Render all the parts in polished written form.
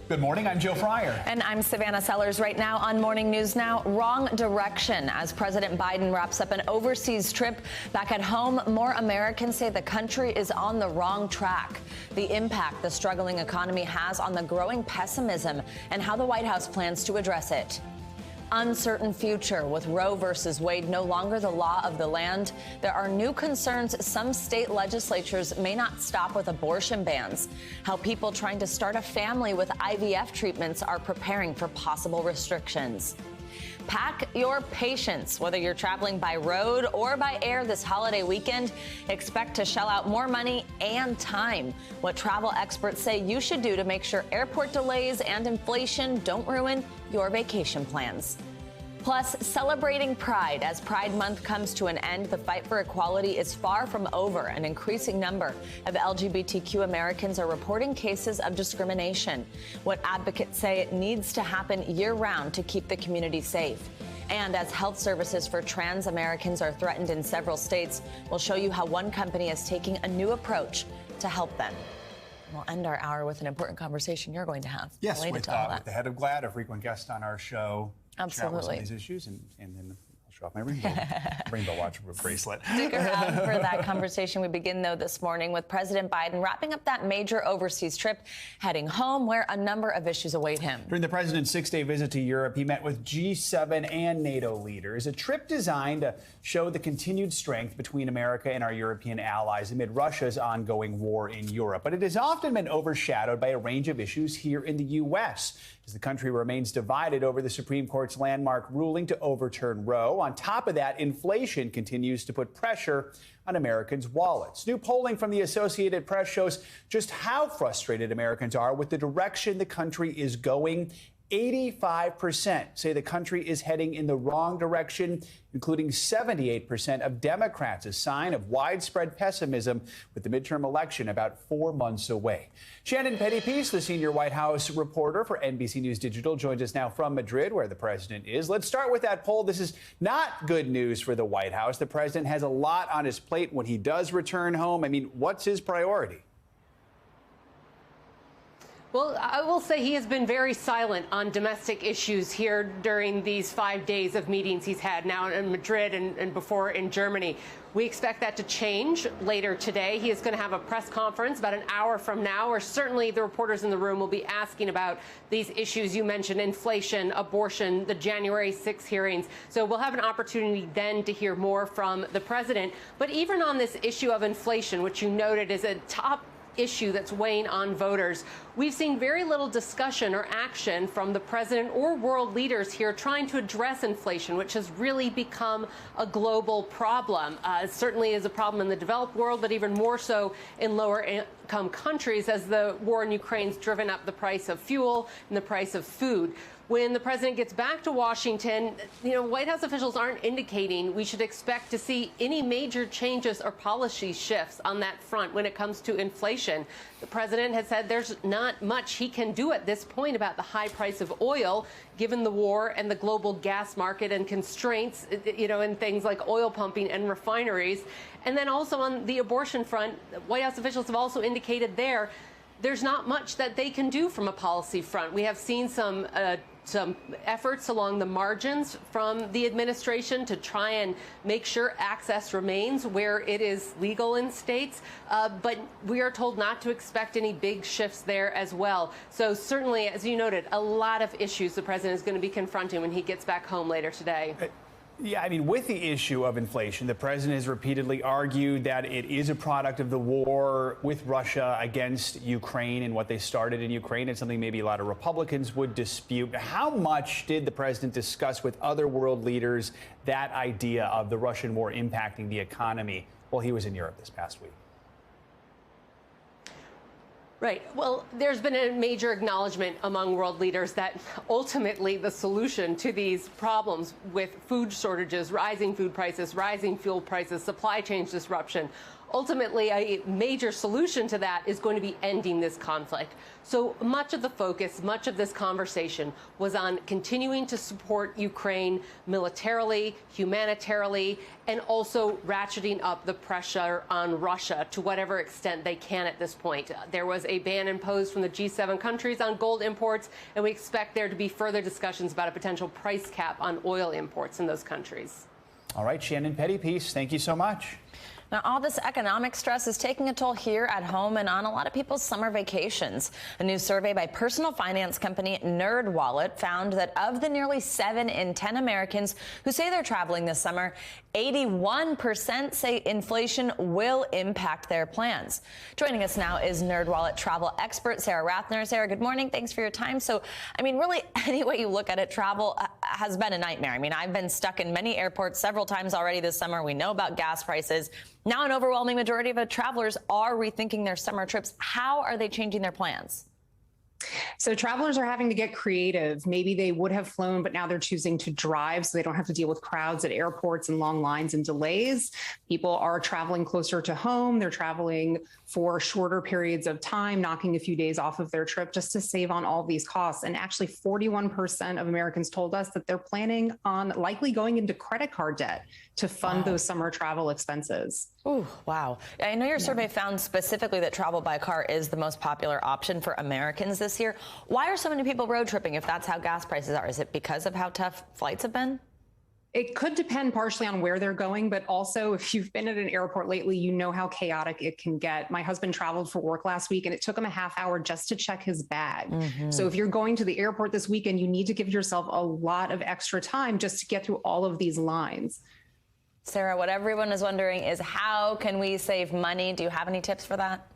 Good morning, I'm Joe Fryer. And I'm Savannah Sellers. Right now on Morning News Now, wrong direction. As President Biden wraps up an overseas trip back at home, more Americans say the country is on the wrong track. The impact the struggling economy has on the growing pessimism and how the White House plans to address it. Uncertain future with Roe versus Wade no longer the law of the land. There are new concerns some state legislatures may not stop with abortion bans. How people trying to start a family with IVF treatments are preparing for possible restrictions. Pack your patience. Whether you're traveling by road or by air this holiday weekend, expect to shell out more money and time. What travel experts say you should do to make sure airport delays and inflation don't ruin your vacation plans. Plus, celebrating Pride. As Pride Month comes to an end, the fight for equality is far from over. An increasing number of LGBTQ Americans are reporting cases of discrimination. What advocates say it needs to happen year-round to keep the community safe. And as health services for trans Americans are threatened in several states, we'll show you how one company is taking a new approach to help them. We'll end our hour with an important conversation you're going to have. Yes, with the head of GLAAD, a frequent guest on our show. Absolutely. These issues, and then I'll show off my rainbow watch bracelet. Stick around for that conversation. We begin, though, this morning with President Biden wrapping up that major overseas trip, heading home where a number of issues await him. During the president's 6-day visit to Europe, he met with G7 and NATO leaders, a trip designed to show the continued strength between America and our European allies amid Russia's ongoing war in Europe. But it has often been overshadowed by a range of issues here in the U.S., as the country remains divided over the Supreme Court's landmark ruling to overturn Roe. On top of that, inflation continues to put pressure on Americans' wallets. New polling from the Associated Press shows just how frustrated Americans are with the direction the country is going. 85% say the country is heading in the wrong direction, including 78% of Democrats, a sign of widespread pessimism with the midterm election about 4 months away. Shannon Pettypiece, the senior White House reporter for NBC News Digital, joins us now from Madrid, where the president is. Let's start with that poll. This is not good news for the White House. The president has a lot on his plate when he does return home. I mean, what's his priority? Well, I will say he has been very silent on domestic issues here during these 5 days of meetings he's had now in Madrid and before in Germany. We expect that to change later today. He is going to have a press conference about an hour from now, where certainly the reporters in the room will be asking about these issues you mentioned: inflation, abortion, the January 6 hearings. So we'll have an opportunity then to hear more from the president. But even on this issue of inflation, which you noted is a top issue that's weighing on voters, we've seen very little discussion or action from the president or world leaders here trying to address inflation, which has really become a global problem. It certainly is a problem in the developed world, but even more so in lower income countries, as the war in Ukraine's driven up the price of fuel and the price of food. When the president gets back to Washington, White House officials aren't indicating we should expect to see any major changes or policy shifts on that front when it comes to inflation. The president has said there's not much he can do at this point about the high price of oil, given the war and the global gas market and constraints, in things like oil pumping and refineries. And then also on the abortion front, White House officials have also indicated there's not much that they can do from a policy front. We have seen some efforts along the margins from the administration to try and make sure access remains where it is legal in states. But we are told not to expect any big shifts there as well. So certainly, as you noted, a lot of issues the president is going to be confronting when he gets back home later today. Yeah, I mean, with the issue of inflation, the president has repeatedly argued that it is a product of the war with Russia against Ukraine and what they started in Ukraine. It's something maybe a lot of Republicans would dispute. How much did the president discuss with other world leaders that idea of the Russian war impacting the economy while he was in Europe this past week? Right. Well, there's been a major acknowledgement among world leaders that ultimately the solution to these problems with food shortages, rising food prices, rising fuel prices, supply chain disruption, ultimately, a major solution to that is going to be ending this conflict. So much of the focus, much of this conversation was on continuing to support Ukraine militarily, humanitarily, and also ratcheting up the pressure on Russia to whatever extent they can at this point. There was a ban imposed from the G7 countries on gold imports, and we expect there to be further discussions about a potential price cap on oil imports in those countries. All right, Shannon Pettypiece, thank you so much. Now, all this economic stress is taking a toll here at home and on a lot of people's summer vacations. A new survey by personal finance company NerdWallet found that of the nearly 7 in 10 Americans who say they're traveling this summer, 81% say inflation will impact their plans. Joining us now is NerdWallet travel expert Sarah Rathner. Sarah, good morning. Thanks for your time. So, I mean, really, any way you look at it, travel has been a nightmare. I mean, I've been stuck in many airports several times already this summer. We know about gas prices. Now an overwhelming majority of travelers are rethinking their summer trips. How are they changing their plans? So travelers are having to get creative. Maybe they would have flown, but now they're choosing to drive so they don't have to deal with crowds at airports and long lines and delays. People are traveling closer to home. They're traveling for shorter periods of time, knocking a few days off of their trip just to save on all these costs. And actually 41% of Americans told us that they're planning on likely going into credit card debt to fund those summer travel expenses. Ooh, wow. I know your survey found specifically that travel by car is the most popular option for Americans this year. Why are so many people road tripping if that's how gas prices are? Is it because of how tough flights have been? It could depend partially on where they're going, but also if you've been at an airport lately, you know how chaotic it can get. My husband traveled for work last week and it took him a half hour just to check his bag. So if you're going to the airport this weekend, you need to give yourself a lot of extra time just to get through all of these lines. Sarah, what everyone is wondering is how can we save money? Do you have any tips for that?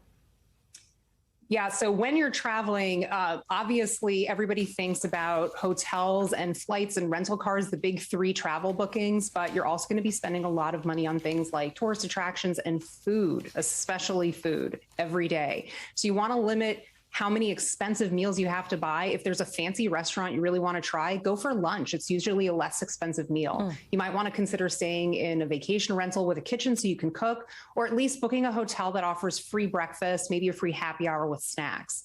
Yeah, so when you're traveling, obviously everybody thinks about hotels and flights and rental cars, the big 3 travel bookings, but you're also going to be spending a lot of money on things like tourist attractions and food, especially food, every day. So you want to limit how many expensive meals you have to buy. If there's a fancy restaurant you really want to try, go for lunch. It's usually a less expensive meal. You might want to consider staying in a vacation rental with a kitchen so you can cook, or at least booking a hotel that offers free breakfast, maybe a free happy hour with snacks.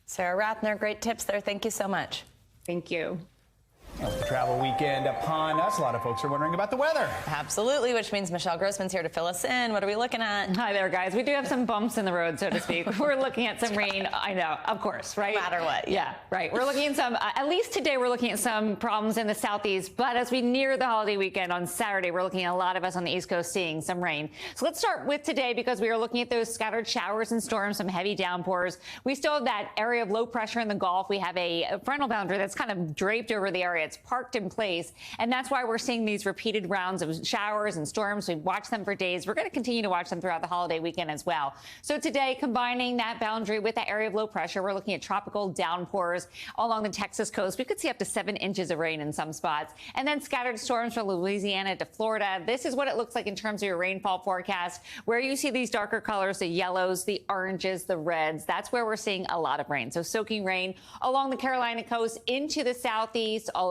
Sarah Rathner, great tips there. Thank you so much. Thank you. Well, the travel weekend upon us. A lot of folks are wondering about the weather. Absolutely, which means Michelle Grossman's here to fill us in. What are we looking at? Hi there, guys. We do have some bumps in the road, so to speak. We're looking at some rain. I know, of course, right? No matter what. Yeah, right. We're looking at some, at least today, we're looking at some problems in the southeast. But as we near the holiday weekend on Saturday, we're looking at a lot of us on the East Coast seeing some rain. So let's start with today because we are looking at those scattered showers and storms, some heavy downpours. We still have that area of low pressure in the Gulf. We have a frontal boundary that's kind of draped over the area. It's parked in place. And that's why we're seeing these repeated rounds of showers and storms. We've watched them for days. We're going to continue to watch them throughout the holiday weekend as well. So today, combining that boundary with that area of low pressure, we're looking at tropical downpours along the Texas coast. We could see up to 7 inches of rain in some spots. And then scattered storms from Louisiana to Florida. This is what it looks like in terms of your rainfall forecast, where you see these darker colors, the yellows, the oranges, the reds. That's where we're seeing a lot of rain. So soaking rain along the Carolina coast into the southeast, all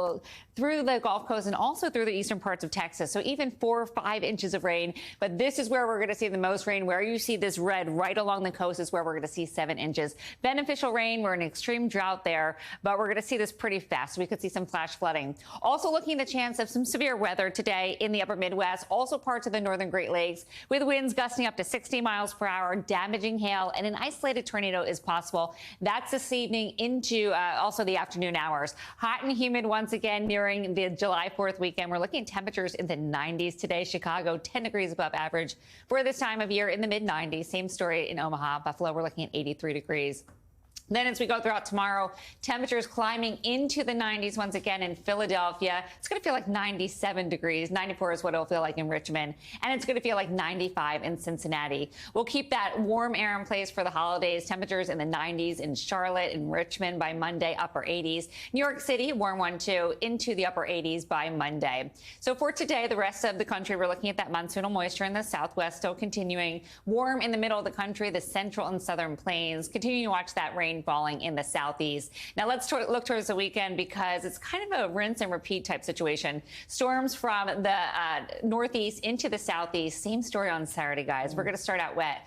through the Gulf Coast and also through the eastern parts of Texas. So even 4 or 5 inches of rain. But this is where we're going to see the most rain. Where you see this red right along the coast is where we're going to see 7 inches. Beneficial rain. We're in extreme drought there, but we're going to see this pretty fast. We could see some flash flooding. Also looking at the chance of some severe weather today in the upper Midwest, also parts of the northern Great Lakes, with winds gusting up to 60 miles per hour, damaging hail, and an isolated tornado is possible. That's this evening into also the afternoon hours. Hot and humid once again nearing the July 4th weekend. We're looking at temperatures in the 90s today. Chicago, 10 degrees above average for this time of year, in the mid-90s. Same story in Omaha. Buffalo, we're looking at 83 degrees. Then as we go throughout tomorrow, temperatures climbing into the 90s once again in Philadelphia. It's going to feel like 97 degrees. 94 is what it'll feel like in Richmond. And it's going to feel like 95 in Cincinnati. We'll keep that warm air in place for the holidays. Temperatures in the 90s in Charlotte and Richmond by Monday, upper 80s. New York City, warm one too, into the upper 80s by Monday. So for today, the rest of the country, we're looking at that monsoonal moisture in the southwest still continuing. Warm in the middle of the country, the central and southern plains. Continuing to watch that rain rain falling in the southeast. Now let's look towards the weekend because it's kind of a rinse and repeat type situation. Storms from the northeast into the southeast. Same story on Saturday, guys. We're going to start out wet.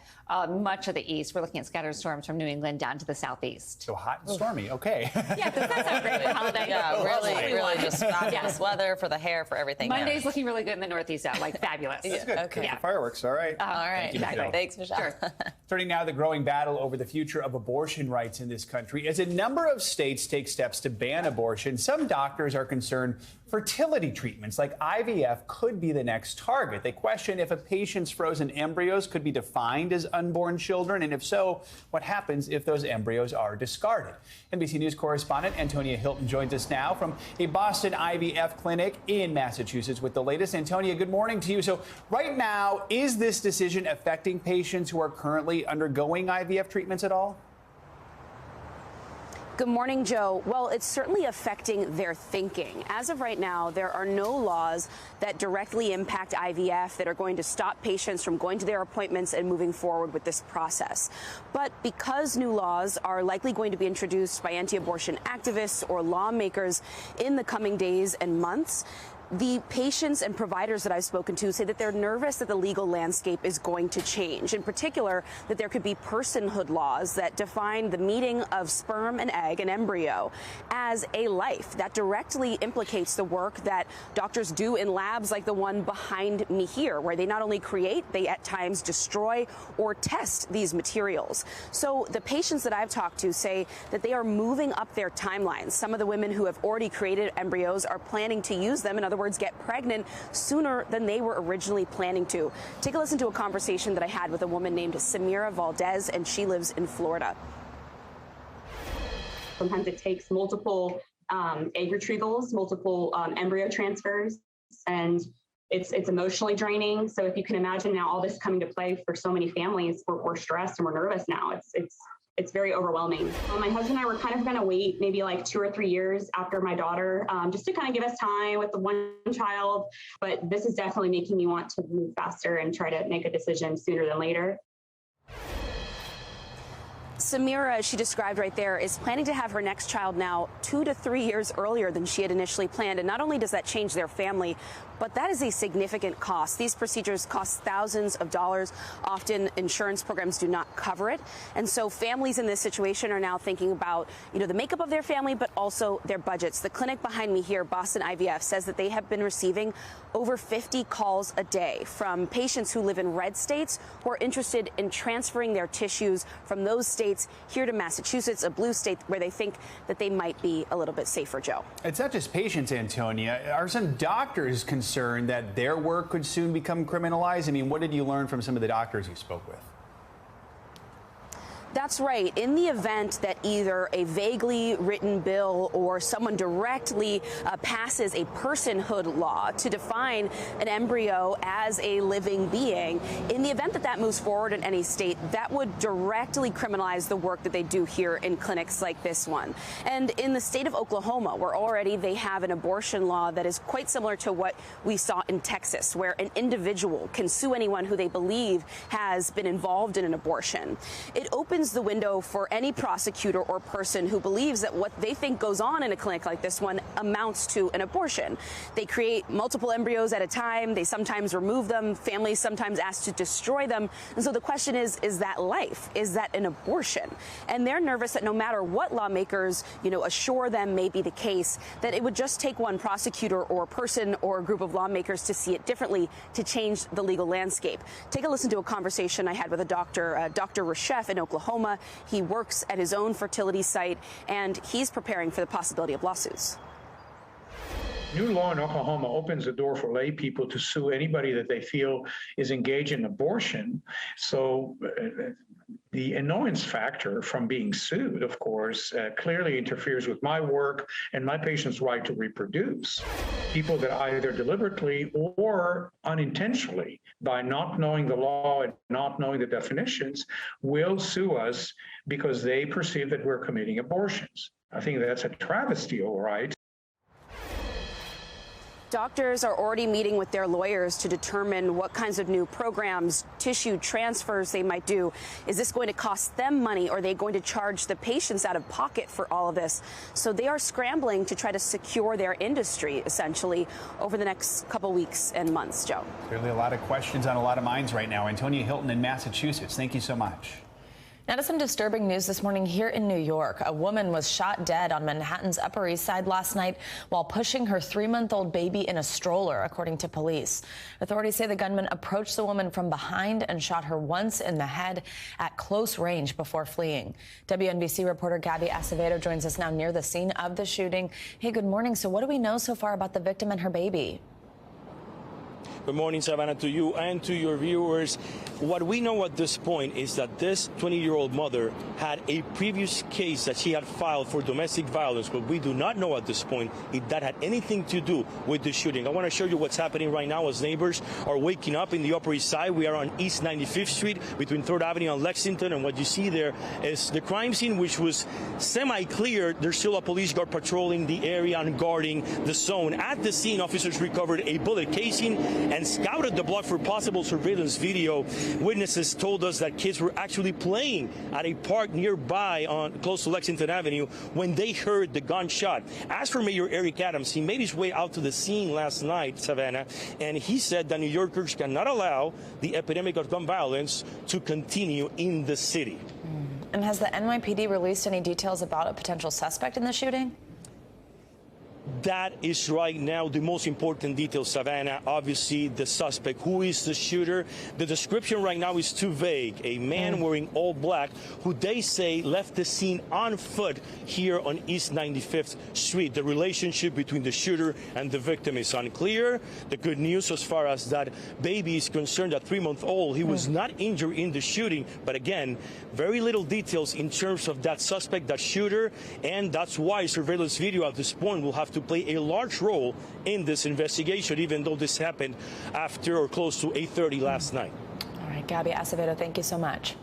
Much of the east. We're looking at scattered storms from New England down to the southeast. So hot and stormy. Okay. Yeah, does that sound great for holiday? Yeah, really just fabulous weather for the hair, for everything. Monday's looking really good in the northeast out, like fabulous. That's good. Okay. Yeah. Fireworks. All right. All right. Exactly. Thanks, Michelle. Sure. Turning now to the growing battle over the future of abortion rights in this country. As a number of states take steps to ban abortion, some doctors are concerned fertility treatments like IVF could be the next target. They question if a patient's frozen embryos could be defined as unborn children, and if so, what happens if those embryos are discarded. NBC News correspondent Antonia Hilton joins us now from a Boston IVF clinic in Massachusetts with the latest. Antonia, good morning to you. So right now, is this decision affecting patients who are currently undergoing IVF treatments at all? Good morning, Joe. Well, it's certainly affecting their thinking. As of right now, there are no laws that directly impact IVF that are going to stop patients from going to their appointments and moving forward with this process. But because new laws are likely going to be introduced by anti-abortion activists or lawmakers in the coming days and months, the patients and providers that I've spoken to say that they're nervous that the legal landscape is going to change. In particular, that there could be personhood laws that define the meeting of sperm and egg, an embryo, as a life. That directly implicates the work that doctors do in labs like the one behind me here, where they not only create, they at times destroy or test these materials. So the patients that I've talked to say that they are moving up their timelines. Some of the women who have already created embryos are planning to use them. In other words, get pregnant sooner than they were originally planning to. Take a listen to a conversation that I had with a woman named Samira Valdez, and she lives in Florida. Sometimes it takes multiple egg retrievals, multiple embryo transfers, and it's emotionally draining. So if you can imagine now all this coming to play for so many families, we're stressed and we're nervous now. It's very overwhelming. My husband and I were kind of going to wait maybe like 2 or 3 years after my daughter, just to kind of give us time with the one child. But this is definitely making me want to move faster and try to make a decision sooner than later. Samira, as she described right there, is planning to have her next child now 2 to 3 years earlier than she had initially planned. And not only does that change their family, but that is a significant cost. These procedures cost thousands of dollars. Often insurance programs do not cover it. And so families in this situation are now thinking about, the makeup of their family, but also their budgets. The clinic behind me here, Boston IVF, says that they have been receiving over 50 calls a day from patients who live in red states who are interested in transferring their tissues from those states here to Massachusetts, a blue state where they think that they might be a little bit safer, Joe. It's not just patients, Antonia. Are some doctors concerned that their work could soon become criminalized? I mean, what did you learn from some of the doctors you spoke with? That's right. In the event that either a vaguely written bill or someone directly passes a personhood law to define an embryo as a living being, in the event that that moves forward in any state, that would directly criminalize the work that they do here in clinics like this one. And in the state of Oklahoma, where already they have an abortion law that is quite similar to what we saw in Texas, where an individual can sue anyone who they believe has been involved in an abortion. It opens the window for any prosecutor or person who believes that what they think goes on in a clinic like this one amounts to an abortion. They create multiple embryos at a time. They sometimes remove them. Families sometimes ask to destroy them. And so the question is that life? Is that an abortion? And they're nervous that no matter what lawmakers, assure them may be the case, that it would just take one prosecutor or person or a group of lawmakers to see it differently to change the legal landscape. Take a listen to a conversation I had with a doctor, Dr. Reshef in Oklahoma. He works at his own fertility site, and he's preparing for the possibility of lawsuits. New law in Oklahoma opens the door for lay people to sue anybody that they feel is engaged in abortion. So the annoyance factor from being sued, of course, clearly interferes with my work and my patient's right to reproduce. People that either deliberately or unintentionally, by not knowing the law and not knowing the definitions, will sue us because they perceive that we're committing abortions. I think that's a travesty, all right. Doctors are already meeting with their lawyers to determine what kinds of new programs, tissue transfers they might do. Is this going to cost them money, or are they going to charge the patients out of pocket for all of this? So they are scrambling to try to secure their industry, essentially, over the next couple weeks and months, Joe. Clearly a lot of questions on a lot of minds right now. Antonia Hilton in Massachusetts, thank you so much. Now to some disturbing news this morning here in New York. A woman was shot dead on Manhattan's Upper East Side last night while pushing her 3-month-old baby in a stroller, according to police. Authorities say the gunman approached the woman from behind and shot her once in the head at close range before fleeing. WNBC reporter Gabby Acevedo joins us now near the scene of the shooting. Hey, good morning. So what do we know so far about the victim and her baby? Good morning, Savannah, to you and to your viewers. What we know at this point is that this 20-year-old mother had a previous case that she had filed for domestic violence, but we do not know at this point if that had anything to do with the shooting. I want to show you what's happening right now as neighbors are waking up in the Upper East Side. We are on East 95th Street between 3rd Avenue and Lexington, and what you see there is the crime scene, which was semi-clear. There's still a police guard patrolling the area and guarding the zone. At the scene, officers recovered a bullet casing and scouted the block for possible surveillance video. Witnesses told us that kids were actually playing at a park nearby close to Lexington Avenue when they heard the gunshot. As for Mayor Eric Adams, he made his way out to the scene last night, Savannah, and he said that New Yorkers cannot allow the epidemic of gun violence to continue in the city. And has the NYPD released any details about a potential suspect in the shooting? That is right now the most important detail, Savannah. Obviously, the suspect. Who is the shooter? The description right now is too vague. A man wearing all black who they say left the scene on foot here on East 95th Street. The relationship between the shooter and the victim is unclear. The good news as far as that baby is concerned, at 3-month-old, he was not injured in the shooting. But again, very little details in terms of that suspect, that shooter, and that's why surveillance video at this point will have to play a large role in this investigation, even though this happened after or close to 8:30 last night. All right, Gabby Acevedo, thank you so much.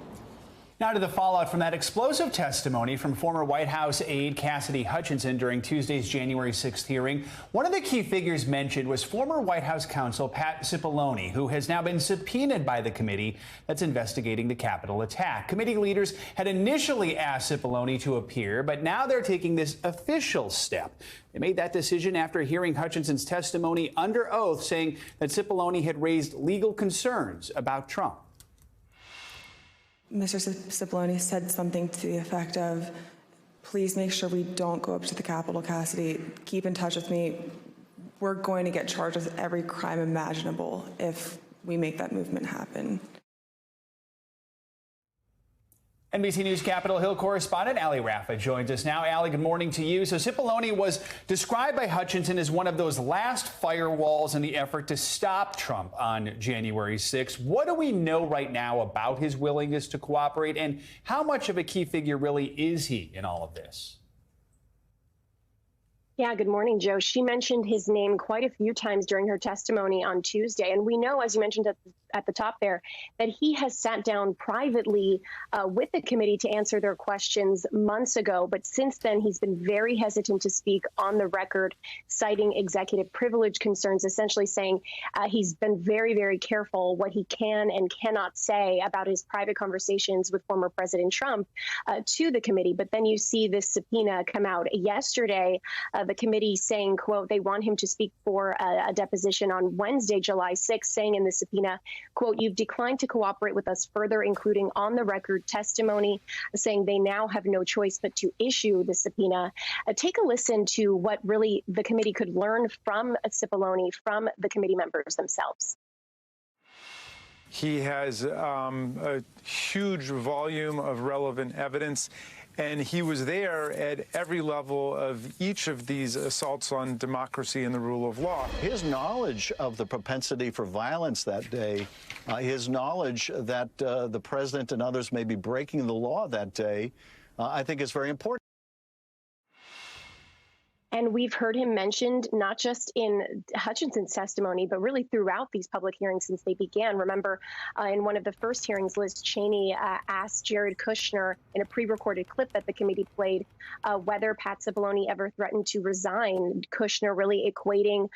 Now to the fallout from that explosive testimony from former White House aide Cassidy Hutchinson during Tuesday's January 6th hearing. One of the key figures mentioned was former White House counsel Pat Cipolloni, who has now been subpoenaed by the committee that's investigating the Capitol attack. Committee leaders had initially asked Cipolloni to appear, but now they're taking this official step. They made that decision after hearing Hutchinson's testimony under oath, saying that Cipolloni had raised legal concerns about Trump. Mr. Cipolloni said something to the effect of, please make sure we don't go up to the Capitol, Cassidy. Keep in touch with me. We're going to get charged with every crime imaginable if we make that movement happen. NBC News Capitol Hill correspondent Ali Raffa joins us now. Ali, good morning to you. So Cipolloni was described by Hutchinson as one of those last firewalls in the effort to stop Trump on January 6th. What do we know right now about his willingness to cooperate, and how much of a key figure really is he in all of this? Yeah, good morning, Joe. She mentioned his name quite a few times during her testimony on Tuesday. And we know, as you mentioned at the top there, that he has sat down privately with the committee to answer their questions months ago. But since then, he's been very hesitant to speak on the record, citing executive privilege concerns, essentially saying he's been very, very careful what he can and cannot say about his private conversations with former President Trump to the committee. But then you see this subpoena come out yesterday. The committee saying, quote, they want him to speak for a deposition on Wednesday, July 6th, saying in the subpoena, quote, you've declined to cooperate with us further, including on the record testimony, saying they now have no choice but to issue the subpoena. Take a listen to what really the committee could learn from Cipolloni, from the committee members themselves. He has a huge volume of relevant evidence, and he was there at every level of each of these assaults on democracy and the rule of law. His knowledge of the propensity for violence that day, his knowledge that the president and others may be breaking the law that day, I think is very important. And we've heard him mentioned not just in Hutchinson's testimony, but really throughout these public hearings since they began. Remember, in one of the first hearings, Liz Cheney asked Jared Kushner in a pre-recorded clip that the committee played whether Pat Cipolloni ever threatened to resign. Kushner really equating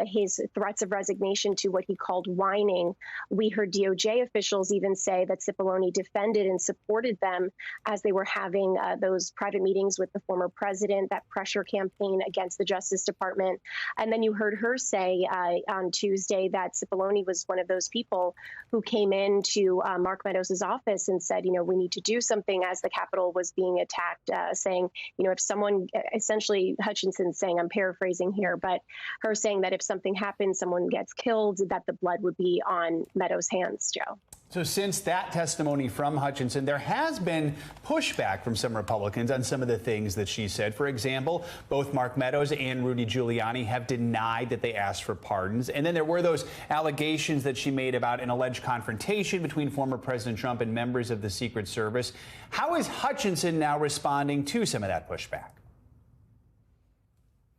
his threats of resignation to what he called whining. We heard DOJ officials even say that Cipolloni defended and supported them as they were having those private meetings with the former president, that pressure campaign against the Justice Department. And then you heard her say on Tuesday that Cipolloni was one of those people who came into Mark Meadows' office and said, you know, we need to do something as the Capitol was being attacked, saying, you know, if someone, essentially Hutchinson saying, I'm paraphrasing here, but her saying that if something happens, someone gets killed, that the blood would be on Meadows' hands, Joe. So since that testimony from Hutchinson, there has been pushback from some Republicans on some of the things that she said. For example, both Mark Meadows and Rudy Giuliani have denied that they asked for pardons. And then there were those allegations that she made about an alleged confrontation between former President Trump and members of the Secret Service. How is Hutchinson now responding to some of that pushback?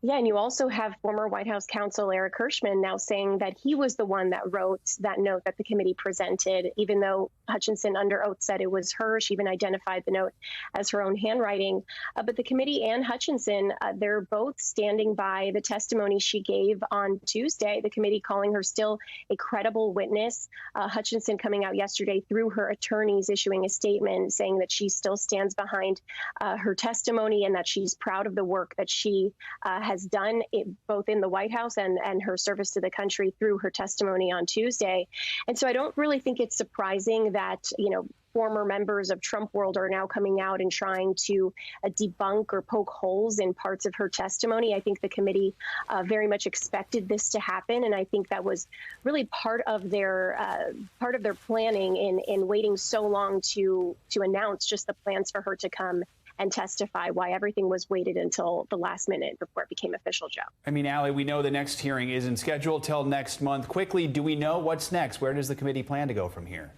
Yeah, and you also have former White House counsel Eric Hirschman now saying that he was the one that wrote that note that the committee presented, even though Hutchinson under oath said it was her. She even identified the note as her own handwriting. But the committee and Hutchinson, they're both standing by the testimony she gave on Tuesday, the committee calling her still a credible witness. Hutchinson coming out yesterday through her attorneys issuing a statement saying that she still stands behind her testimony and that she's proud of the work that she has done both in the White House and her service to the country through her testimony on Tuesday. And so I don't really think it's surprising that, you know, former members of Trump world are now coming out and trying to debunk or poke holes in parts of her testimony. I think the committee very much expected this to happen, and I think that was really part of their planning in waiting so long to announce just the plans for her to come and testify, why everything was waited until the last minute before it became official, Joe. I mean, Allie, we know the next hearing isn't scheduled till next month. Quickly, do we know what's next? Where does the committee plan to go from here?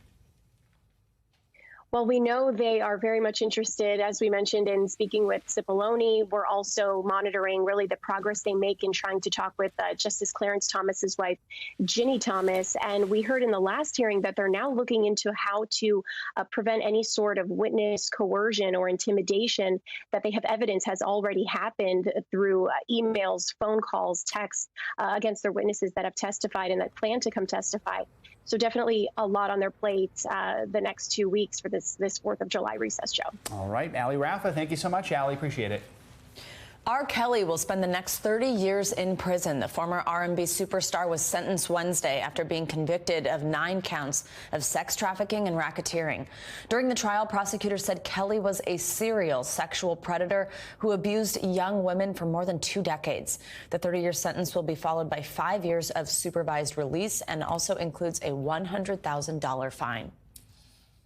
Well, we know they are very much interested, as we mentioned, in speaking with Cipolloni. We're also monitoring really the progress they make in trying to talk with Justice Clarence Thomas's wife, Ginny Thomas. And we heard in the last hearing that they're now looking into how to prevent any sort of witness coercion or intimidation, that they have evidence has already happened through emails, phone calls, texts against their witnesses that have testified and that plan to come testify. So definitely a lot on their plate the next 2 weeks for this 4th of July recess, Joe. All right, Allie Raffa, thank you so much, Allie. Appreciate it. R. Kelly will spend the next 30 years in prison. The former R&B superstar was sentenced Wednesday after being convicted of 9 counts of sex trafficking and racketeering. During the trial, prosecutors said Kelly was a serial sexual predator who abused young women for more than 2 decades. The 30-year sentence will be followed by 5 years of supervised release and also includes a $100,000 fine.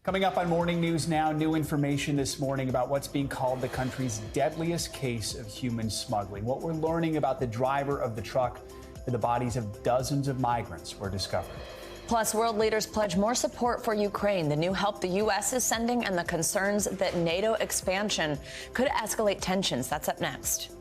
Coming up on Morning News Now, new information this morning about what's being called the country's deadliest case of human smuggling. What we're learning about the driver of the truck where the bodies of dozens of migrants were discovered. Plus, world leaders pledge more support for Ukraine, the new help the U.S. is sending, and the concerns that NATO expansion could escalate tensions. That's up next.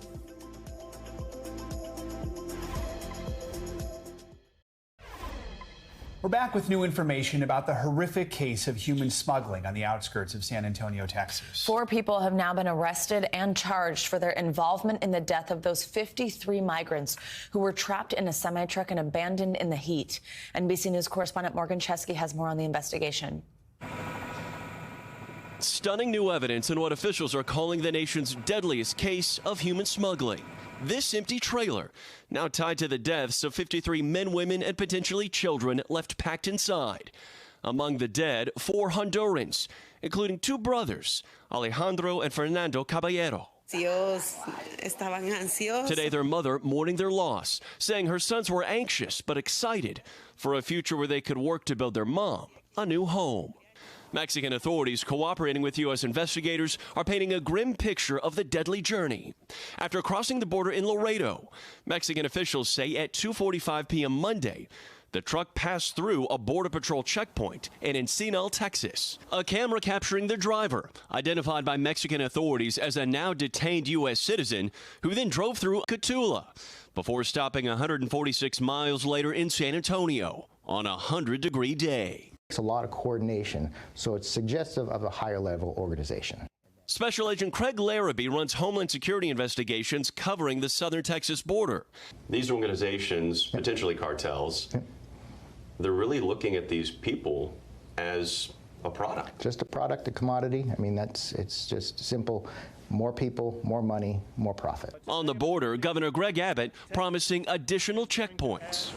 We're back with new information about the horrific case of human smuggling on the outskirts of San Antonio, Texas. 4 people have now been arrested and charged for their involvement in the death of those 53 migrants who were trapped in a semi-truck and abandoned in the heat. NBC News correspondent Morgan Chesky has more on the investigation. Stunning new evidence in what officials are calling the nation's deadliest case of human smuggling. This empty trailer, now tied to the deaths of 53 men, women, and potentially children left packed inside. Among the dead, 4 Hondurans, including 2 brothers, Alejandro and Fernando Caballero. Today, their mother mourning their loss, saying her sons were anxious but excited for a future where they could work to build their mom a new home. Mexican authorities cooperating with U.S. investigators are painting a grim picture of the deadly journey. After crossing the border in Laredo, Mexican officials say at 2:45 p.m. Monday, The truck passed through a Border Patrol checkpoint in Encino, Texas. A camera capturing the driver, identified by Mexican authorities as a now detained U.S. citizen, who then drove through Cotulla before stopping 146 miles later in San Antonio on a 100-degree day. It's a lot of coordination, so it's suggestive of a higher level organization. Special Agent Craig Larrabee runs Homeland Security investigations covering the southern Texas border. These organizations, potentially cartels, they're really looking at these people as a product. Just a product, a commodity. I mean, it's just simple. More people, more money, more profit. On the border, Governor Greg Abbott promising additional checkpoints.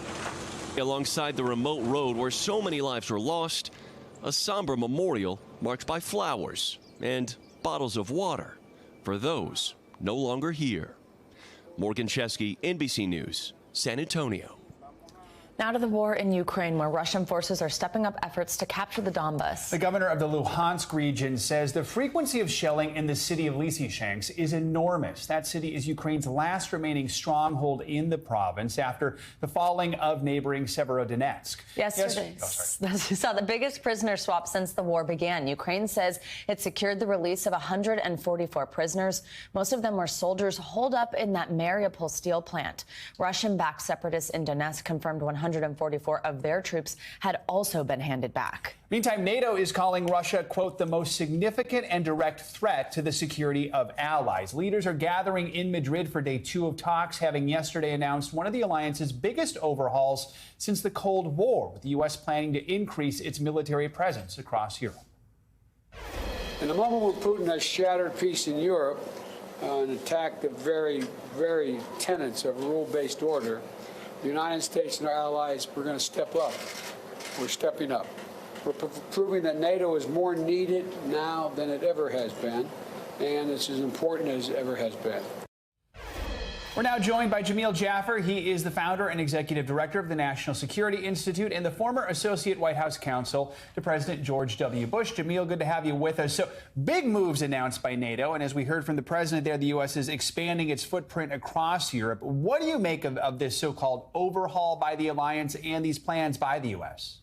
Alongside the remote road where so many lives were lost, a somber memorial marked by flowers and bottles of water for those no longer here. Morgan Chesky, NBC News, San Antonio. Now to the war in Ukraine, where Russian forces are stepping up efforts to capture the Donbas. The governor of the Luhansk region says the frequency of shelling in the city of Lysychansk is enormous. That city is Ukraine's last remaining stronghold in the province after the falling of neighboring Severodonetsk. Yesterday, saw the biggest prisoner swap since the war began. Ukraine says it secured the release of 144 prisoners. Most of them were soldiers holed up in that Mariupol steel plant. Russian-backed separatists in Donetsk confirmed 144 of their troops had also been handed back. Meantime, NATO is calling Russia, quote, the most significant and direct threat to the security of allies. Leaders are gathering in Madrid for day 2 of talks, having yesterday announced one of the alliance's biggest overhauls since the Cold War, with the U.S. planning to increase its military presence across Europe. In the moment when Putin has shattered peace in Europe and attacked the very, very tenets of rule-based order, the United States and our allies, we're going to step up. We're stepping up. We're proving that NATO is more needed now than it ever has been, and it's as important as it ever has been. We're now joined by Jamil Jaffer. He is the founder and executive director of the National Security Institute and the former associate White House counsel to President George W. Bush. Jamil, good to have you with us. So, big moves announced by NATO, and as we heard from the president there, the U.S. is expanding its footprint across Europe. What do you make of this so-called overhaul by the alliance and these plans by the U.S.?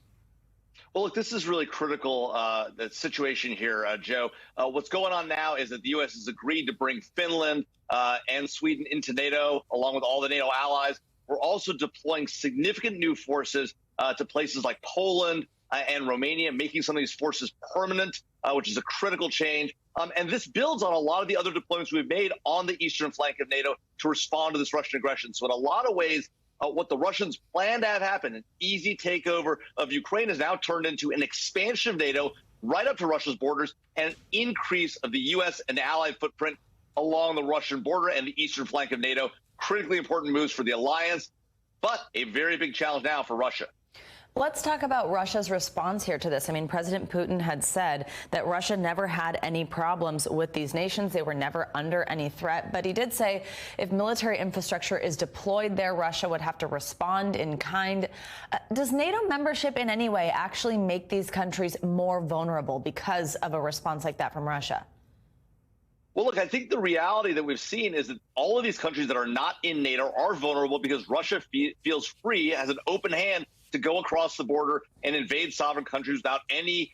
Well, look, this is really critical, the situation here, Joe. What's going on now is that the U.S. has agreed to bring Finland and Sweden into NATO, along with all the NATO allies. We're also deploying significant new forces to places like Poland and Romania, making some of these forces permanent, which is a critical change. And this builds on a lot of the other deployments we've made on the eastern flank of NATO to respond to this Russian aggression. So in a lot of ways, what the Russians planned to have happen, an easy takeover of Ukraine, has now turned into an expansion of NATO right up to Russia's borders and an increase of the U.S. and allied footprint along the Russian border and the eastern flank of NATO. Critically important moves for the alliance, but a very big challenge now for Russia. Let's talk about Russia's response here to this. I mean, President Putin had said that Russia never had any problems with these nations. They were never under any threat. But he did say if military infrastructure is deployed there, Russia would have to respond in kind. Does NATO membership in any way actually make these countries more vulnerable because of a response like that from Russia? Well, look, I think the reality that we've seen is that all of these countries that are not in NATO are vulnerable because Russia feels free, has an open hand to go across the border and invade sovereign countries without any,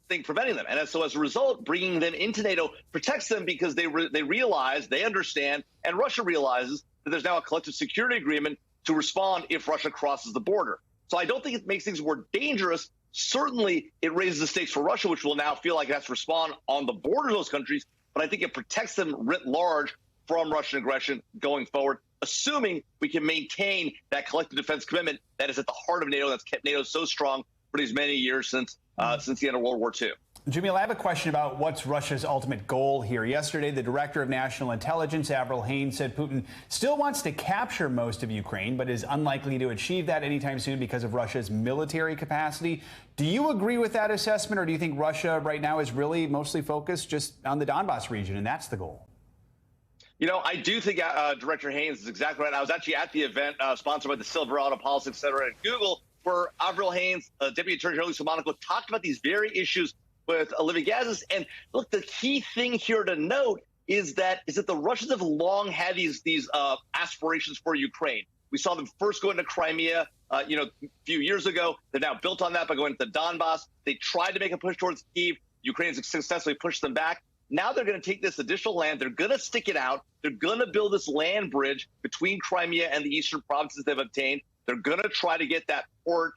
thing preventing them. And so as a result, bringing them into NATO protects them because they realize, they understand, and Russia realizes that there's now a collective security agreement to respond if Russia crosses the border. So I don't think it makes things more dangerous. Certainly, it raises the stakes for Russia, which will now feel like it has to respond on the border of those countries. But I think it protects them writ large from Russian aggression going forward, assuming we can maintain that collective defense commitment that is at the heart of NATO, that's kept NATO so strong for these many years since the end of World War II. Jamil, I have a question about what's Russia's ultimate goal here. Yesterday, the director of national intelligence, Avril Haines, said Putin still wants to capture most of Ukraine, but is unlikely to achieve that anytime soon because of Russia's military capacity. Do you agree with that assessment, or do you think Russia right now is really mostly focused just on the Donbas region, and that's the goal? You know, I do think Director Haines is exactly right. I was actually at the event sponsored by the Silverado Politics Center at Google, where Avril Haines, Deputy Attorney General Lisa Monaco, talked about these very issues with Olivia Gazis. And look, the key thing here to note is that the Russians have long had these aspirations for Ukraine. We saw them first go into Crimea a few years ago. They're now built on that by going to the Donbass. They tried to make a push towards Kyiv. Ukrainians successfully pushed them back. Now they're going to take this additional land. They're going to stick it out. They're going to build this land bridge between Crimea and the eastern provinces they've obtained. They're going to try to get that port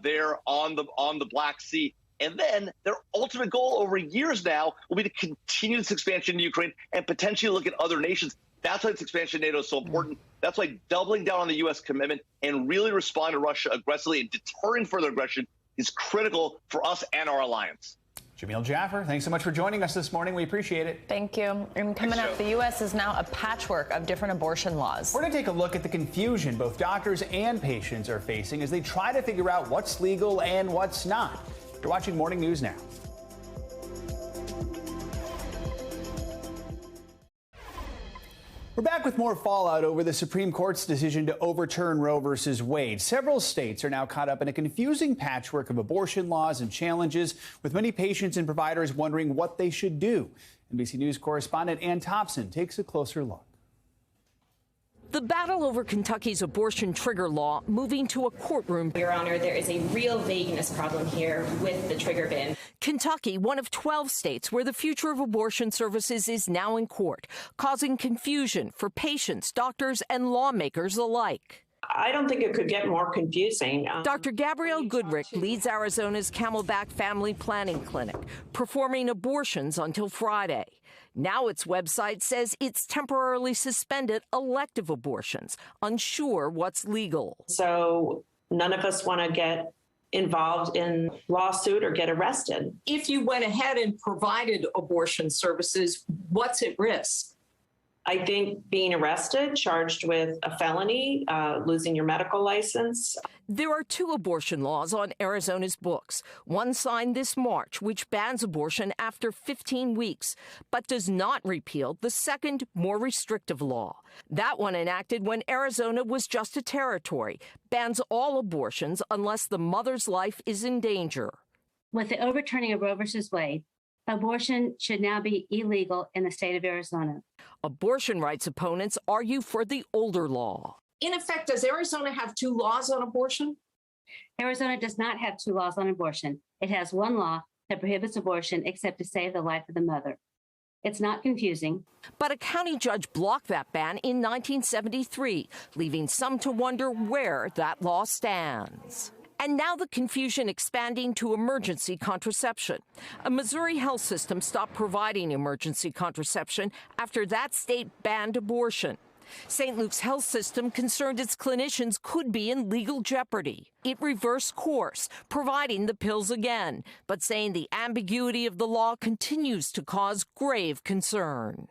there on the Black Sea. And then their ultimate goal over years now will be to continue this expansion in Ukraine and potentially look at other nations. That's why this expansion in NATO is so important. That's why doubling down on the U.S. commitment and really responding to Russia aggressively and deterring further aggression is critical for us and our alliance. Jamil Jaffer, thanks so much for joining us this morning. We appreciate it. Thank you. And coming up, the U.S. is now a patchwork of different abortion laws. We're going to take a look at the confusion both doctors and patients are facing as they try to figure out what's legal and what's not. You're watching Morning News Now. We're back with more fallout over the Supreme Court's decision to overturn Roe v. Wade. Several states are now caught up in a confusing patchwork of abortion laws and challenges, with many patients and providers wondering what they should do. NBC News correspondent Ann Thompson takes a closer look. The battle over Kentucky's abortion trigger law moving to a courtroom. Your Honor, there is a real vagueness problem here with the trigger bin. Kentucky, one of 12 states where the future of abortion services is now in court, causing confusion for patients, doctors, and lawmakers alike. I don't think it could get more confusing. Dr. Gabrielle Goodrick leads Arizona's Camelback Family Planning Clinic, performing abortions until Friday. Now its website says it's temporarily suspended elective abortions, unsure what's legal. So none of us want to get involved in lawsuit or get arrested. If you went ahead and provided abortion services, what's at risk? I think being arrested, charged with a felony, losing your medical license. There are two abortion laws on Arizona's books. One signed this March, which bans abortion after 15 weeks, but does not repeal the second, more restrictive law. That one enacted when Arizona was just a territory, bans all abortions unless the mother's life is in danger. With the overturning of Roe v. Wade, abortion should now be illegal in the state of Arizona. Abortion rights opponents argue for the older law. In effect, does Arizona have two laws on abortion? Arizona does not have two laws on abortion. It has one law that prohibits abortion except to save the life of the mother. It's not confusing. But a county judge blocked that ban in 1973, leaving some to wonder where that law stands. And now the confusion expanding to emergency contraception. A Missouri health system stopped providing emergency contraception after that state banned abortion. St. Luke's health system concerned its clinicians could be in legal jeopardy. It reversed course, providing the pills again, but saying the ambiguity of the law continues to cause grave concern.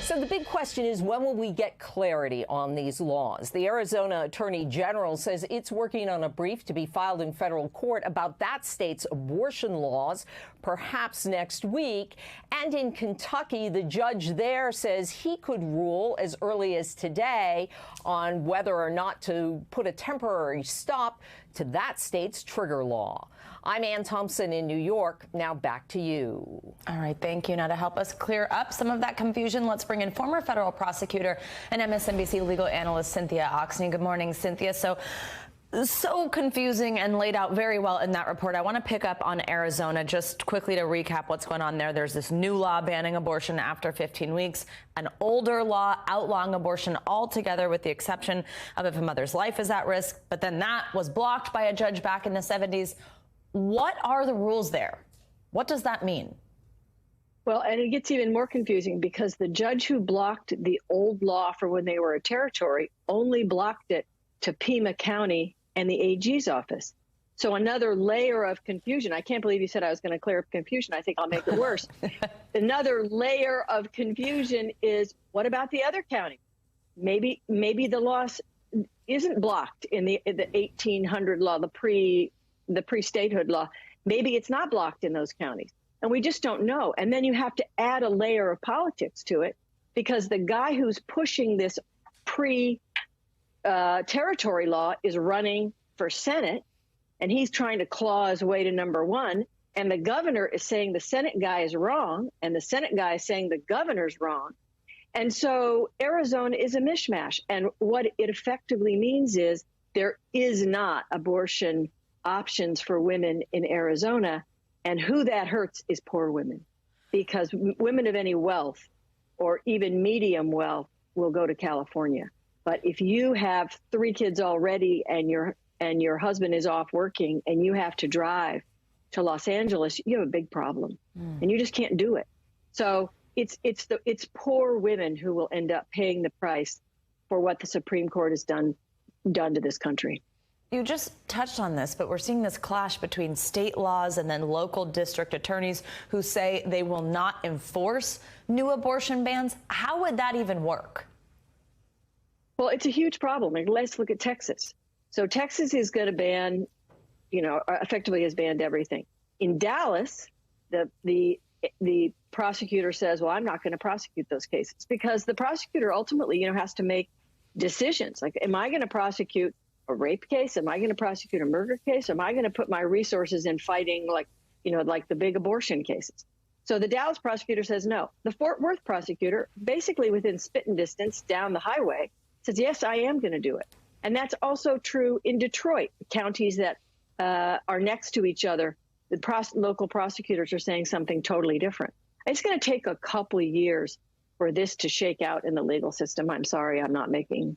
So the big question is, when will we get clarity on these laws? The Arizona Attorney General says it's working on a brief to be filed in federal court about that state's abortion laws, perhaps next week. And in Kentucky, the judge there says he could rule as early as today on whether or not to put a temporary stop to that state's trigger law. I'm Ann Thompson in New York. Now back to you. All right, thank you. Now to help us clear up some of that confusion, let's bring in former federal prosecutor and MSNBC legal analyst Cynthia Oxney. Good morning, Cynthia. So confusing and laid out very well in that report. I want to pick up on Arizona just quickly to recap what's going on there. There's this new law banning abortion after 15 weeks, an older law outlawing abortion altogether with the exception of if a mother's life is at risk. But then that was blocked by a judge back in the 70s. What are the rules there? What does that mean? Well, and it gets even more confusing because the judge who blocked the old law for when they were a territory only blocked it to Pima County and the AG's office. So another layer of confusion. I can't believe you said I was going to clear up confusion. I think I'll make it worse. Another layer of confusion is, what about the other county? Maybe the law isn't blocked in the 1800 law, the pre-statehood law. Maybe it's not blocked in those counties. And we just don't know. And then you have to add a layer of politics to it, because the guy who's pushing this territory law is running for Senate, and he's trying to claw his way to number one. And the governor is saying the Senate guy is wrong, and the Senate guy is saying the governor's wrong. And so Arizona is a mishmash. And what it effectively means is there is not abortion options for women in Arizona. And who that hurts is poor women, because women of any wealth or even medium wealth will go to California. But if you have 3 kids already and your husband is off working and you have to drive to Los Angeles, you have a big problem, and you just can't do it. So it's poor women who will end up paying the price for what the Supreme Court has done to this country. You just touched on this, but we're seeing this clash between state laws and then local district attorneys who say they will not enforce new abortion bans. How would that even work? Well, it's a huge problem. Let's look at Texas. So Texas is going to ban, effectively has banned everything. In Dallas, the prosecutor says, well, I'm not going to prosecute those cases, because the prosecutor ultimately, has to make decisions. Like, am I going to prosecute a rape case? Am I going to prosecute a murder case? Am I going to put my resources in fighting like the big abortion cases? So the Dallas prosecutor says no. The Fort Worth prosecutor, basically within spitting distance down the highway, says, yes, I am going to do it. And that's also true in Detroit, counties that are next to each other. The local prosecutors are saying something totally different. It's going to take a couple of years for this to shake out in the legal system. I'm sorry, I'm not making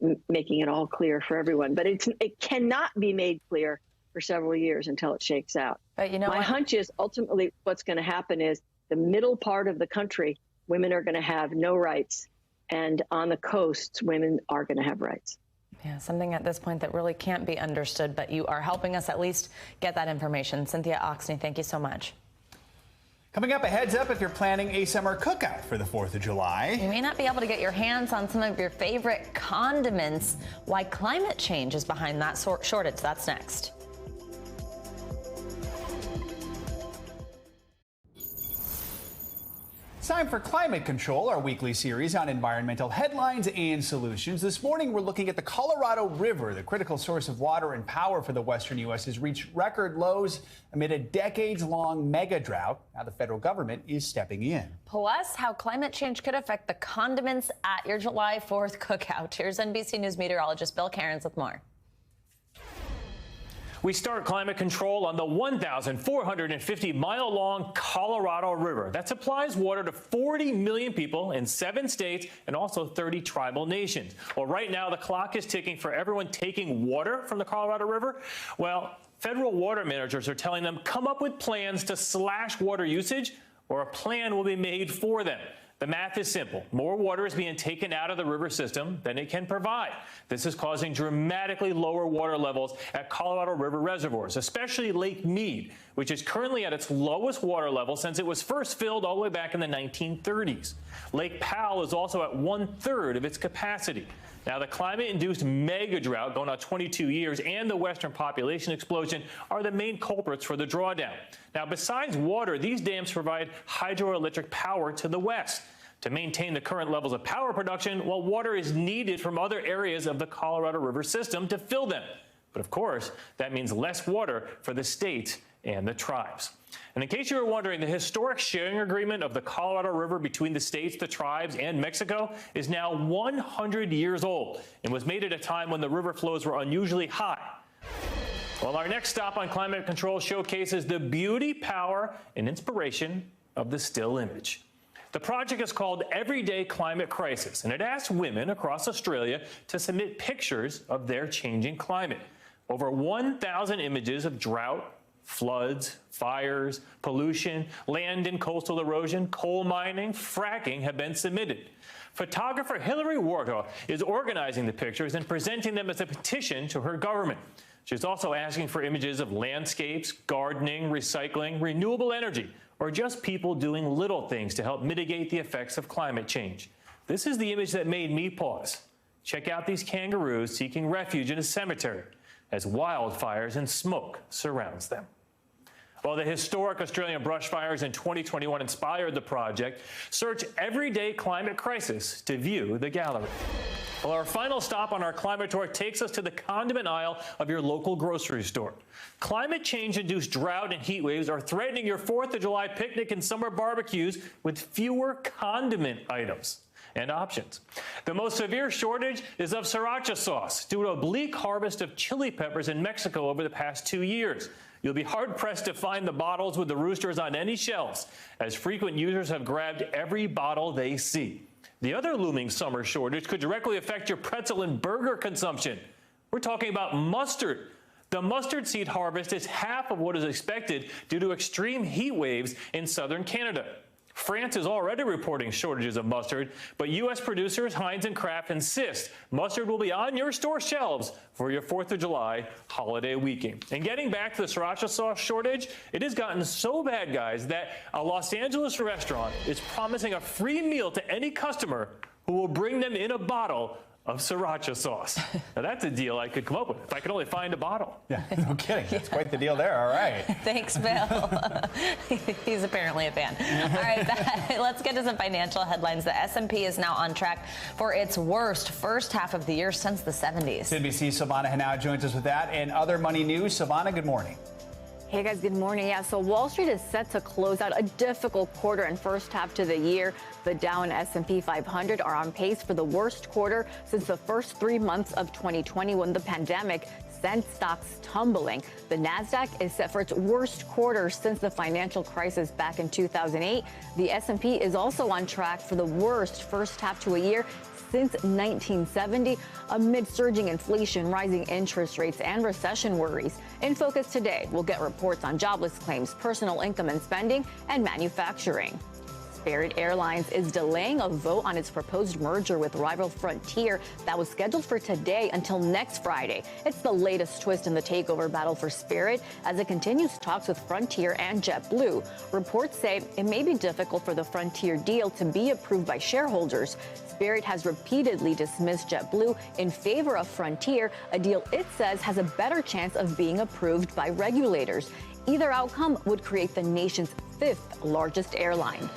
it all clear for everyone, but it cannot be made clear for several years until it shakes out. But my hunch is ultimately what's going to happen is the middle part of the country, women are going to have no rights, and on the coasts, women are going to have rights. Yeah, something at this point that really can't be understood, but you are helping us at least get that information. Cynthia Oxney, thank you so much. Coming up, a heads up if you're planning a summer cookout for the 4th of July. You may not be able to get your hands on some of your favorite condiments. Why climate change is behind that shortage. That's next. It's time for Climate Control, our weekly series on environmental headlines and solutions. This morning, we're looking at the Colorado River. The critical source of water and power for the western U.S. has reached record lows amid a decades-long mega drought. Now the federal government is stepping in. Plus, how climate change could affect the condiments at your July 4th cookout. Here's NBC News meteorologist Bill Cairns with more. We start climate control on the 1,450-mile-long Colorado River that supplies water to 40 million people in 7 states and also 30 tribal nations. Well, right now, the clock is ticking for everyone taking water from the Colorado River. Well, federal water managers are telling them come up with plans to slash water usage, or a plan will be made for them. The math is simple. More water is being taken out of the river system than it can provide. This is causing dramatically lower water levels at Colorado River reservoirs, especially Lake Mead, which is currently at its lowest water level since it was first filled all the way back in the 1930s. Lake Powell is also at 1/3 of its capacity. Now, the climate-induced mega drought going on 22 years and the western population explosion are the main culprits for the drawdown. Now, besides water, these dams provide hydroelectric power to the west. To maintain the current levels of power production, well, water is needed from other areas of the Colorado River system to fill them. But of course, that means less water for the state and the tribes. And in case you were wondering, the historic sharing agreement of the Colorado River between the states, the tribes, and Mexico is now 100 years old and was made at a time when the river flows were unusually high. Well, our next stop on climate control showcases the beauty, power, and inspiration of the still image. The project is called Everyday Climate Crisis, and it asks women across Australia to submit pictures of their changing climate. Over 1,000 images of drought, floods, fires, pollution, land and coastal erosion, coal mining, fracking have been submitted. Photographer Hillary Wargo is organizing the pictures and presenting them as a petition to her government. She's also asking for images of landscapes, gardening, recycling, renewable energy, or just people doing little things to help mitigate the effects of climate change. This is the image that made me pause. Check out these kangaroos seeking refuge in a cemetery as wildfires and smoke surrounds them. Well, the historic Australian brush fires in 2021 inspired the project. Search Everyday Climate Crisis to view the gallery. Well, our final stop on our climate tour takes us to the condiment aisle of your local grocery store. Climate change-induced drought and heat waves are threatening your 4th of July picnic and summer barbecues with fewer condiment items. and options. The most severe shortage is of sriracha sauce due to a bleak harvest of chili peppers in Mexico over the past 2 years. You'll be hard-pressed to find the bottles with the roosters on any shelves, as frequent users have grabbed every bottle they see. The other looming summer shortage could directly affect your pretzel and burger consumption. We're talking about mustard. The mustard seed harvest is half of what is expected due to extreme heat waves in southern Canada. France is already reporting shortages of mustard, but U.S. producers Heinz and Kraft insist mustard will be on your store shelves for your 4th of July holiday weekend. And getting back to the sriracha sauce shortage, it has gotten so bad, guys, that a Los Angeles restaurant is promising a free meal to any customer who will bring them in a bottle of sriracha sauce. Now, that's a deal I could come up with if I could only find a bottle. Yeah, no kidding. That's quite the deal there. All right. Thanks, Bill. He's apparently a fan. All right, let's get to some financial headlines. The S&P is now on track for its worst first half of the year since the 70s. NBC's Silvana Henao joins us with that and other money news. Silvana, good morning. Hey guys, good morning. Yeah, so Wall Street is set to close out a difficult quarter and first half to the year. The Dow and S&P 500 are on pace for the worst quarter since the first 3 months of 2020 when the pandemic sent stocks tumbling. The Nasdaq is set for its worst quarter since the financial crisis back in 2008. The S&P is also on track for the worst first half to a year since 1970, amid surging inflation, rising interest rates, and recession worries. In focus today, we'll get reports on jobless claims, personal income and spending, and manufacturing. Spirit Airlines is delaying a vote on its proposed merger with rival Frontier that was scheduled for today until next Friday. It's the latest twist in the takeover battle for Spirit as it continues talks with Frontier and JetBlue. Reports say it may be difficult for the Frontier deal to be approved by shareholders. Spirit has repeatedly dismissed JetBlue in favor of Frontier, a deal it says has a better chance of being approved by regulators. Either outcome would create the nation's 5th largest airline.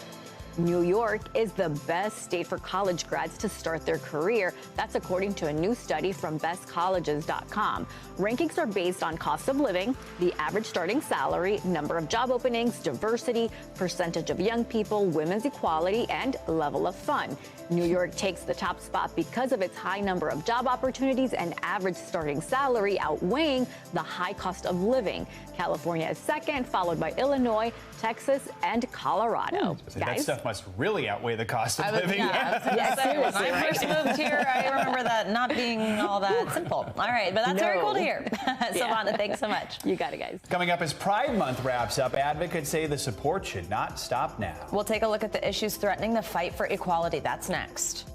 New York is the best state for college grads to start their career. That's according to a new study from bestcolleges.com. Rankings are based on cost of living, the average starting salary, number of job openings, diversity, percentage of young people, women's equality, and level of fun. New York takes the top spot because of its high number of job opportunities and average starting salary outweighing the high cost of living. California is second, followed by Illinois, Texas, and Colorado. That stuff must really outweigh the cost of living. When I first moved here, I remember that not being all that simple. All right, but that's very cool to hear. Silvana, thanks so much. You got it, guys. Coming up as Pride Month wraps up, advocates say the support should not stop now. We'll take a look at the issues threatening the fight for equality. That's next.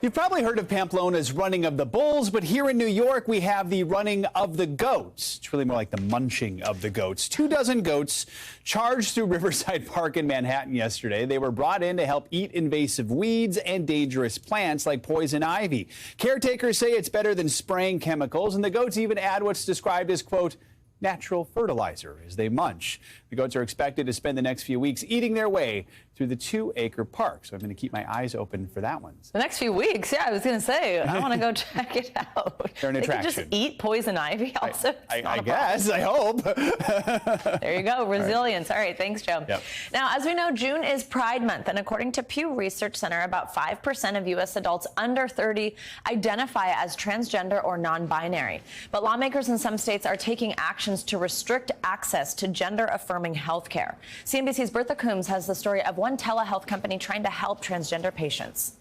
You've probably heard of Pamplona's running of the bulls, but here in New York, we have the running of the goats. It's really more like the munching of the goats. 24 goats charged through Riverside Park in Manhattan yesterday. They were brought in to help eat invasive weeds and dangerous plants like poison ivy. Caretakers say it's better than spraying chemicals, and the goats even add what's described as, quote, natural fertilizer as they munch. The goats are expected to spend the next few weeks eating their way through the 2-acre park. So I'm going to keep my eyes open for that one. The next few weeks, yeah, I was going to say, I want to go check it out. They're an attraction. They could just eat poison ivy also. I guess, I hope. There you go, resilience. All right, thanks, Joe. Yep. Now, as we know, June is Pride Month, and according to Pew Research Center, about 5% of U.S. adults under 30 identify as transgender or non-binary. But lawmakers in some states are taking actions to restrict access to gender-affirming health care. CNBC's Bertha Coombs has the story of one telehealth company trying to help transgender patients.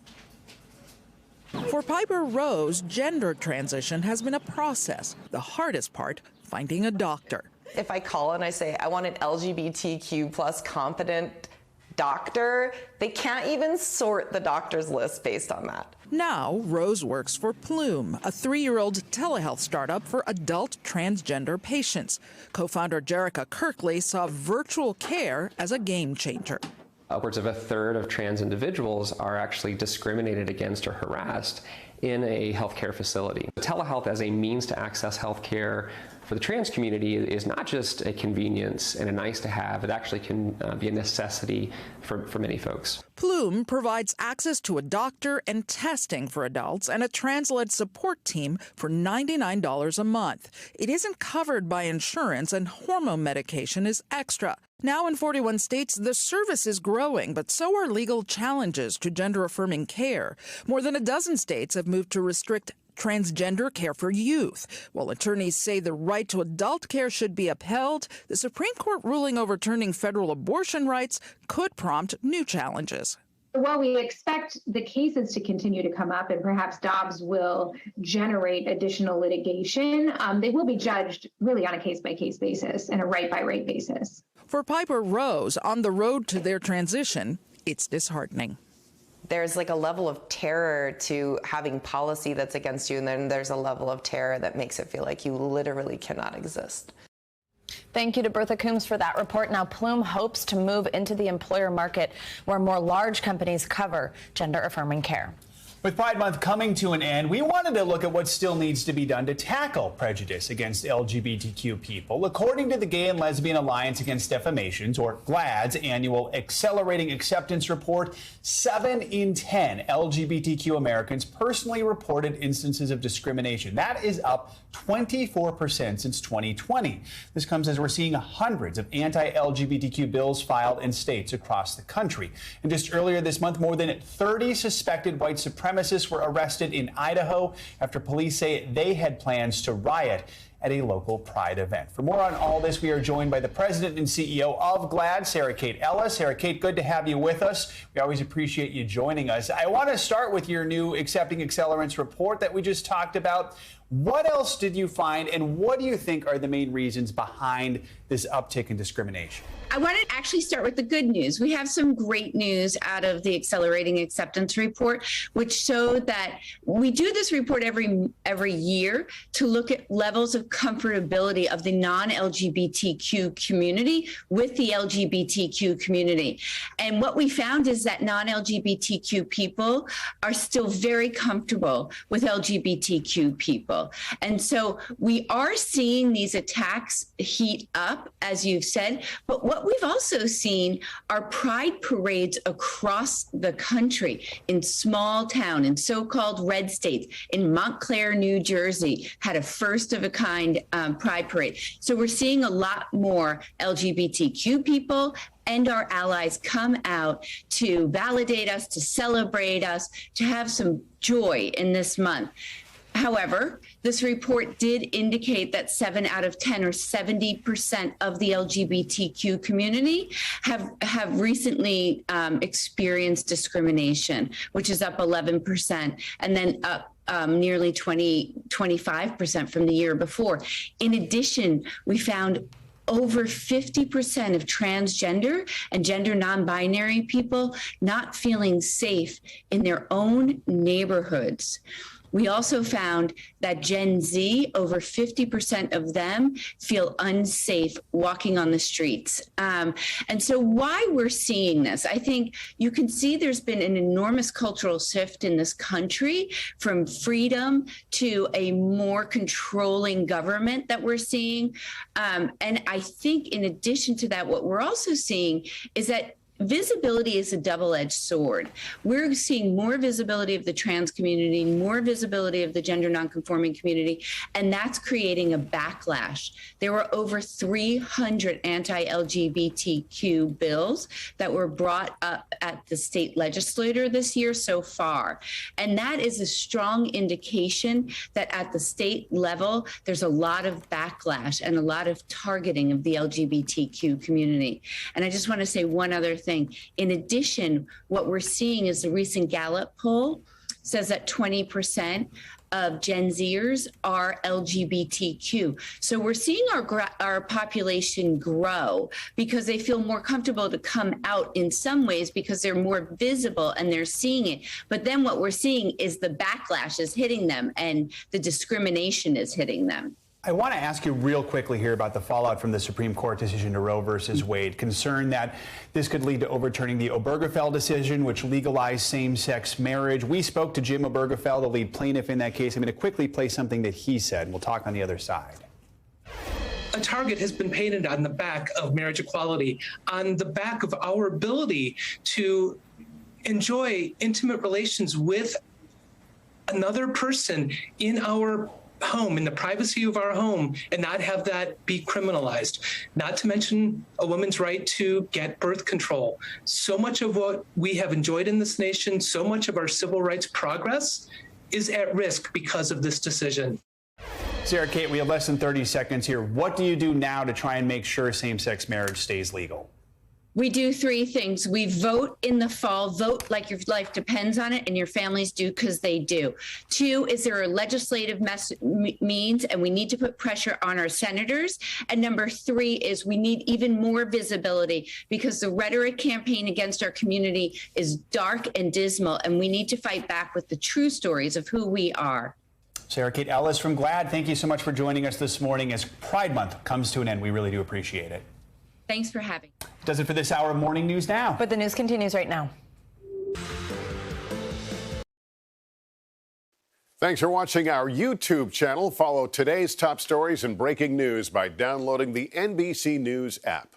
For Piper Rose, gender transition has been a process. The hardest part, finding a doctor. If I call and I say, I want an LGBTQ plus competent doctor, they can't even sort the doctor's list based on that. Now, Rose works for Plume, a 3-year-old telehealth startup for adult transgender patients. Co-founder Jerica Kirkley saw virtual care as a game changer. Upwards of a third of trans individuals are actually discriminated against or harassed in a healthcare facility. Telehealth as a means to access healthcare for the trans community is not just a convenience and a nice to have, it actually can be a necessity for many folks. Plume provides access to a doctor and testing for adults and a trans-led support team for $99 a month. It isn't covered by insurance, and hormone medication is extra. Now in 41 states, the service is growing, but so are legal challenges to gender-affirming care. More than a dozen states have moved to restrict transgender care for youth. While attorneys say the right to adult care should be upheld, the Supreme Court ruling overturning federal abortion rights could prompt new challenges. While we expect the cases to continue to come up and perhaps Dobbs will generate additional litigation, they will be judged really on a case-by-case basis and a right-by-right basis. For Piper Rose, on the road to their transition, it's disheartening. There's like a level of terror to having policy that's against you, and then there's a level of terror that makes it feel like you literally cannot exist. Thank you to Bertha Coombs for that report. Now, Plume hopes to move into the employer market where more large companies cover gender-affirming care. With Pride Month coming to an end, we wanted to look at what still needs to be done to tackle prejudice against LGBTQ people. According to the Gay and Lesbian Alliance Against Defamations, or GLAAD's annual Accelerating Acceptance Report, 7 in 10 LGBTQ Americans personally reported instances of discrimination. That is up 24% since 2020. This comes as we're seeing hundreds of anti-LGBTQ bills filed in states across the country. And just earlier this month, more than 30 suspected white supremacists were arrested in Idaho after police say they had plans to riot at a local Pride event. For more on all this, we are joined by the president and CEO of GLAAD, Sarah Kate Ellis. Sarah Kate, good to have you with us. We always appreciate you joining us. I want to start with your new Accepting Accelerants report that we just talked about. What else did you find, and what do you think are the main reasons behind this uptick in discrimination? I want to actually start with the good news. We have some great news out of the Accelerating Acceptance Report, which showed that we do this report every year to look at levels of comfortability of the non-LGBTQ community with the LGBTQ community. And what we found is that non-LGBTQ people are still very comfortable with LGBTQ people. And so we are seeing these attacks heat up, as you've said, but what we've also seen are pride parades across the country in small town, in so-called red states. In Montclair, New Jersey, had a first-of-a-kind pride parade. So we're seeing a lot more LGBTQ people and our allies come out to validate us, to celebrate us, to have some joy in this month. However, this report did indicate that 7 out of 10, or 70% of the LGBTQ community have recently experienced discrimination, which is up 11%, and then up nearly 25% from the year before. In addition, we found over 50% of transgender and gender non-binary people not feeling safe in their own neighborhoods. We also found that Gen Z, over 50% of them feel unsafe walking on the streets. And so why we're seeing this, I think you can see there's been an enormous cultural shift in this country from freedom to a more controlling government that we're seeing. And I think in addition to that, what we're also seeing is that visibility is a double-edged sword. We're seeing more visibility of the trans community, more visibility of the gender nonconforming community, and that's creating a backlash. There were over 300 anti-LGBTQ bills that were brought up at the state legislature this year so far. And that is a strong indication that at the state level, there's a lot of backlash and a lot of targeting of the LGBTQ community. And I just want to say one other thing. In addition, what we're seeing is the recent Gallup poll says that 20% of Gen Zers are LGBTQ. So we're seeing our population grow because they feel more comfortable to come out in some ways because they're more visible and they're seeing it. But then what we're seeing is the backlash is hitting them and the discrimination is hitting them. I want to ask you real quickly here about the fallout from the Supreme Court decision to Roe versus Wade. Concern that this could lead to overturning the Obergefell decision, which legalized same-sex marriage. We spoke to Jim Obergefell, the lead plaintiff in that case. I'm going to quickly play something that he said, and we'll talk on the other side. a target has been painted on the back of marriage equality, on the back of our ability to enjoy intimate relations with another person in our home, in the privacy of our home, and not have that be criminalized. Not to mention a woman's right to get birth control. So much of what we have enjoyed in this nation, so much of our civil rights progress is at risk because of this decision. Sarah Kate, we have less than 30 seconds here. What do you do now to try and make sure same-sex marriage stays legal? We do three things. We vote in the fall, vote like your life depends on it, and your families do because they do. Two, is there a legislative means, and we need to put pressure on our senators. And number three is we need even more visibility because the rhetoric campaign against our community is dark and dismal, and we need to fight back with the true stories of who we are. Sarah Kate Ellis from GLAAD, thank you so much for joining us this morning as Pride Month comes to an end. We really do appreciate it. Thanks for having me. Does it for this hour of Morning News Now. But the news continues right now. Thanks for watching our YouTube channel. Follow today's top stories and breaking news by downloading the NBC News app.